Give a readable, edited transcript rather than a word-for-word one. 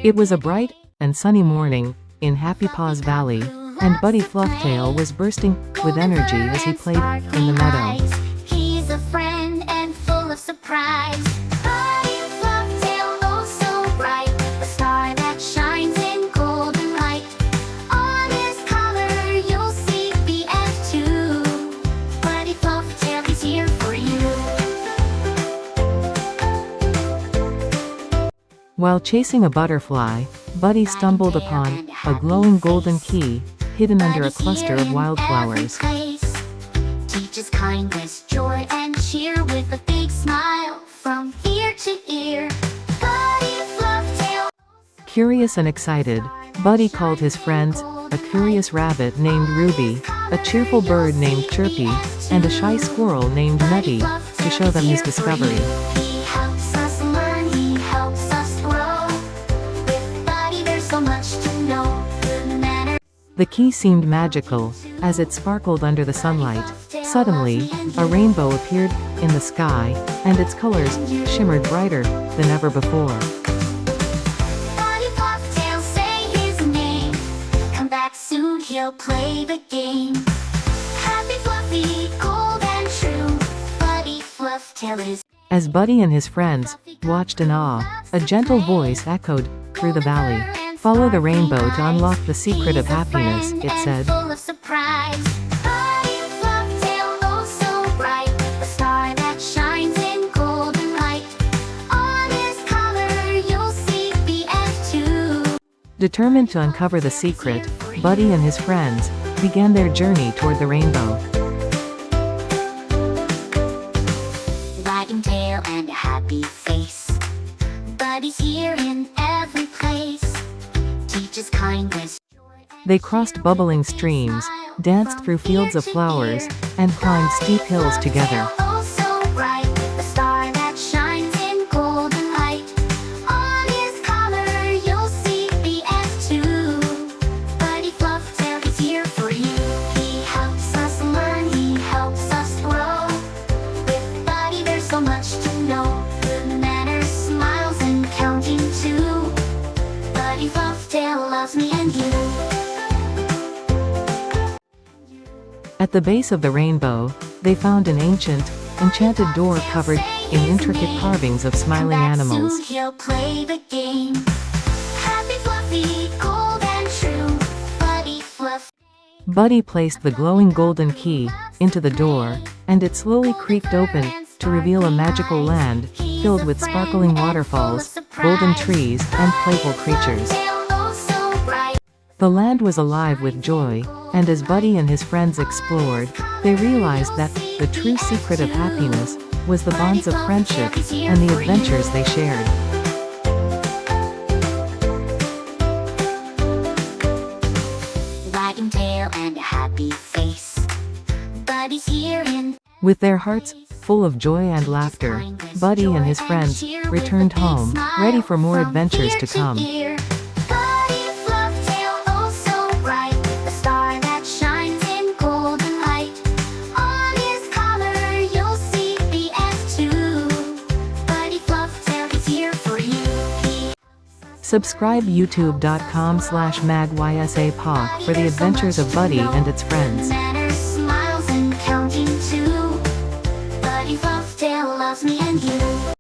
It was a bright and sunny morning in Happy Paws Valley, and Buddy Flufftail was bursting with energy as he played in the meadow. He's a friend and full of surprise. Buddy Flufftail, oh so bright, a star that shines in golden light. On his collar you'll see BF2. Buddy Flufftail, he's here for you. While chasing a butterfly, Buddy stumbled upon a glowing golden key hidden under a cluster of wildflowers. Teaches kindness, joy, and cheer with a big smile from ear to ear. Buddy Flufftail. Curious and excited, Buddy called his friends a curious rabbit named Ruby, a cheerful bird named Chirpy, and a shy squirrel named Nutty to show them his discovery. He helps us learn, he helps us grow. With Buddy there's so much to know. Good manners. The key seemed magical as it sparkled under the sunlight. Suddenly, a rainbow appeared in the sky, and its colors shimmered brighter than ever before. Buddy Flufftail, say his name. Come back soon, he'll play the game. Happy, fluffy, gold and true. Buddy Flufftail is. As Buddy and his friends watched in awe, a gentle voice echoed through the valley. "Follow the rainbow to unlock the secret of happiness," it said. Full of surprise. Buddy Flufftail, oh so bright, a star that shines in golden light. On his collar you'll see BF2. Determined to uncover the secret, Buddy and his friends began their journey toward the rainbow. Wagging tail and a happy face. Buddy's here in every place. Teaches kindness. They crossed bubbling streams, danced through fields of flowers, and climbed steep hills together. Oh so bright, a star that shines in golden light. On his collar you'll see BF2. Buddy Flufftail, he's here for you. He helps us learn, he helps us grow. With Buddy there's so much to know. Good manners, smiles, and counting too. Buddy Flufftail loves me and you. At the base of the rainbow, they found an ancient, enchanted door covered in intricate carvings of smiling animals. Soon he'll play the game. Happy, fluffy, gold and true. Buddy Fluff. Buddy placed the glowing golden key into the door, and it slowly creaked open to reveal a magical land filled with sparkling waterfalls, golden trees, and playful creatures. The land was alive with joy, and as Buddy and his friends explored, they realized that the true secret of happiness was the bonds of friendship and the adventures they shared. Wagging tail and a happy face. Buddy's here in. With their hearts full of joy and laughter, Buddy and his friends returned home, ready for more adventures to come. Subscribe youtube.com/magysapoc for the adventures of Buddy and its friends. Smiles and counting too. Buddy Flufftail loves me and you.